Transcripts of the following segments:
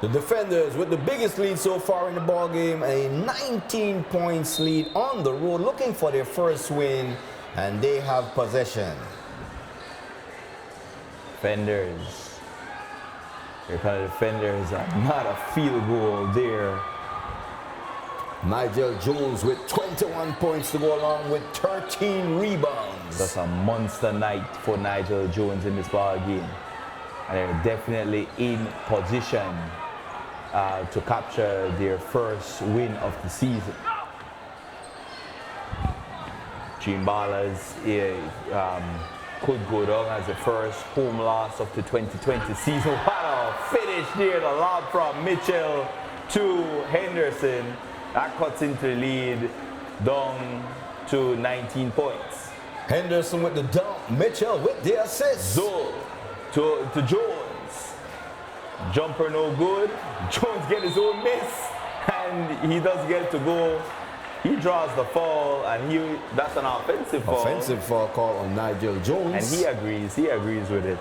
The defenders with the biggest lead so far in the ball game, a 19 points lead on the road, looking for their first win, and they have possession. Defenders. Here come the defenders. Not a field goal there. Nigel Jones with 21 points to go along with 13 rebounds. That's a monster night for Nigel Jones in this ball game. And they're definitely in position to capture their first win of the season. Dream Ballers could go down as the first home loss of the 2020 season. What a finish there, the lob from Mitchell to Henderson. That cuts into the lead down to 19 points. Henderson with the dunk, Mitchell with the assist. Zoll to Jones. Jumper no good. Jones gets his own miss, and he does get to go. He draws the foul, and that's an offensive foul. Offensive foul call on Nigel Jones. And he agrees with it.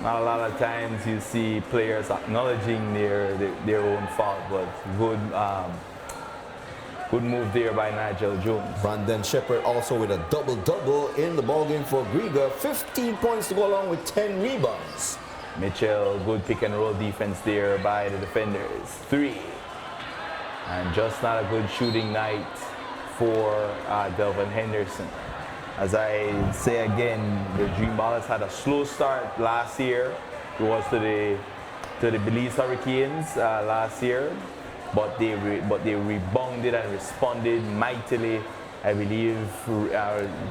Not a lot of times you see players acknowledging their own fault, but good move there by Nigel Jones. Brandon Shepherd also with a double-double in the ballgame for Griega. 15 points to go along with 10 rebounds. Mitchell, good pick and roll defense there by the defenders. 3. And just not a good shooting night for Delvin Henderson. As I say again, the Dream Ballers had a slow start last year. It was to the Belize Hurricanes last year, but they rebounded and responded mightily. I believe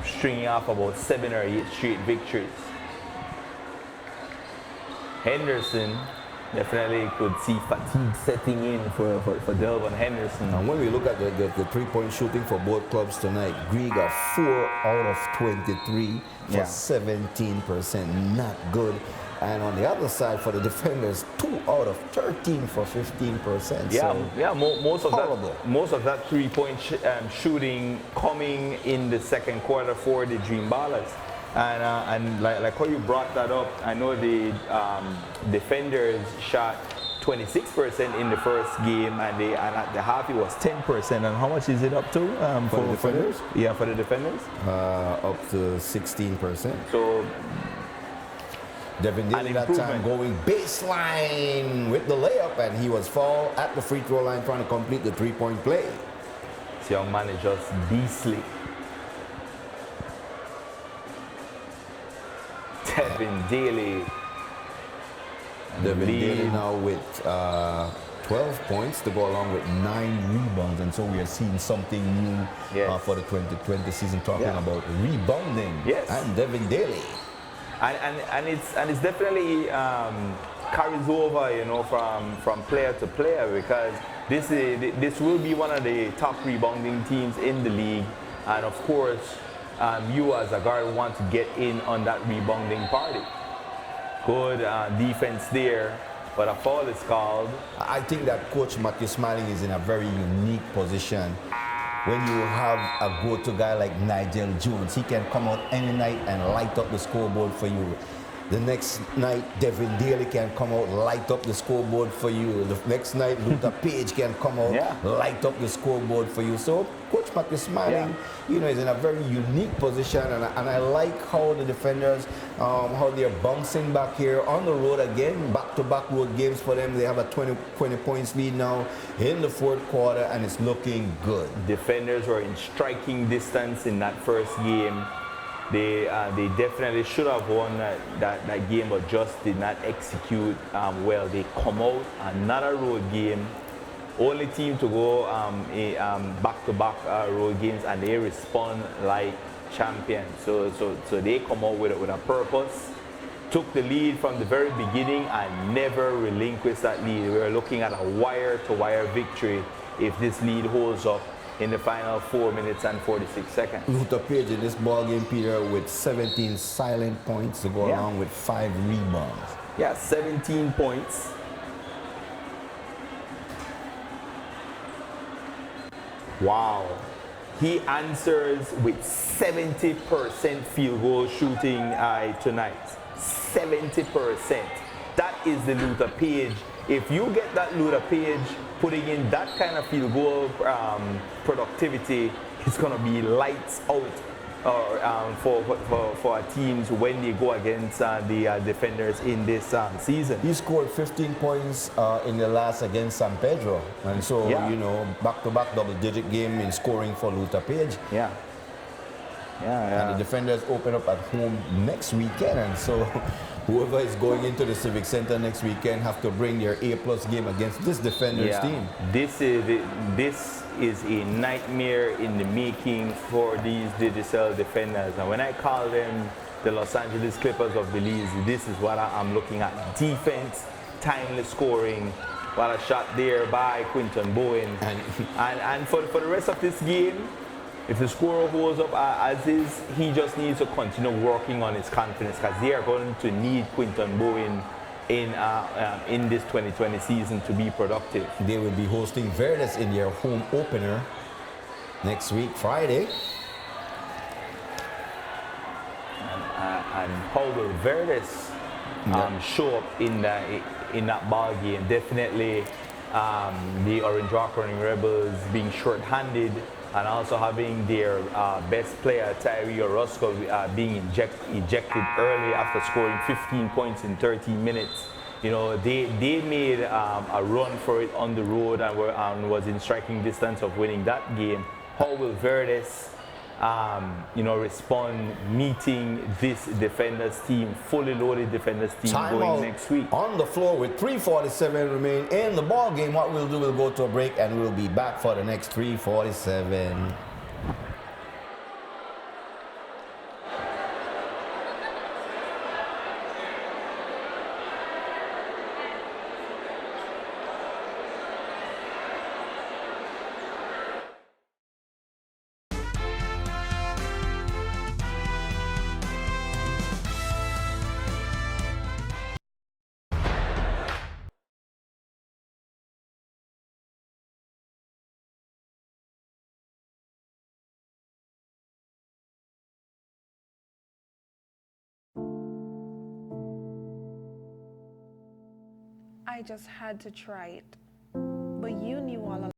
stringing off about 7 or 8 straight victories. Henderson definitely could see fatigue setting in for Delvin Henderson. And when we look at the three-point shooting for both clubs tonight, Griega 4 out of 23 for 17%, not good. And on the other side for the defenders, 2 out of 13 for 15%. Yeah, most of that three-point shooting coming in the second quarter for the Dream Ballers. And like how you brought that up, I know the defenders shot 26% in the first game, and at the half it was 10%. And how much is it up to for the defenders? Yeah, for the defenders. Up to 16%. So Devin Daly that time going baseline with the layup, and he was fouled at the free throw line trying to complete the three-point play. This young man is just beastly. Devin Daly. Devin Daly now with 12 points to go along with 9 rebounds, and so we are seeing something new for the 2020 season, talking about rebounding. And Devin Daly. And it's definitely carries over, you know, from player to player, because this will be one of the top rebounding teams in the league, and of course. You as a guard want to get in on that rebounding party. Good defense there, but a foul is called. I think that Coach Matthew Smiling is in a very unique position. When you have a go-to guy like Nigel Jones, he can come out any night and light up the scoreboard for you. The next night, Devin Daly can come out, light up the scoreboard for you. The next night, Luther Page can come out, light up the scoreboard for you. So, Coach Matthew Smiling, you know, is in a very unique position, and I like how the defenders, how they're bouncing back here on the road again, back-to-back road games for them. They have a 20 points lead now in the fourth quarter, and it's looking good. Defenders were in striking distance in that first game. They definitely should have won that game, but just did not execute well. They come out another road game, only team to go back-to-back road games, and they respond like champions. So they come out with a purpose, took the lead from the very beginning, and never relinquished that lead. We're looking at a wire-to-wire victory if this lead holds up in the final 4 minutes and 46 seconds. Luther Page in this ball game, Peter, with 17 silent points to go along with 5 rebounds. Yeah, 17 points. Wow. He answers with 70% field goal shooting tonight. 70%. That is the Luther Page. If you get that Luther Page putting in that kind of field goal productivity, it's going to be lights out for our teams when they go against the defenders in this season. He scored 15 points in the last against San Pedro. And so, you know, back-to-back double-digit game in scoring for Luther Page. Yeah. And the defenders open up at home next weekend. And so whoever is going into the Civic Center next weekend have to bring their A-plus game against this defenders team. This is a nightmare in the making for these Digicel defenders. And when I call them the Los Angeles Clippers of Belize, this is what I'm looking at. Defense, timely scoring. What a shot there by Quinton Bowen. And for the rest of this game, if the scorer holds up as is, he just needs to continue working on his confidence, because they are going to need Quinton Bowen in this 2020 season to be productive. They will be hosting Verdes in their home opener next week, Friday. And how will Verdes show up in that ball game? Definitely the Orange Rock Running Rebels being short-handed, and also having their best player, Tyree Orozco, being ejected early after scoring 15 points in 13 minutes. You know, they made a run for it on the road and was in striking distance of winning that game. How will Verdes, respond meeting this defenders team, fully loaded defenders team going next week? On the floor with 3:47 remain in the ball game. What we'll do, we'll go to a break and we'll be back for the next 3:47. I just had to try it. But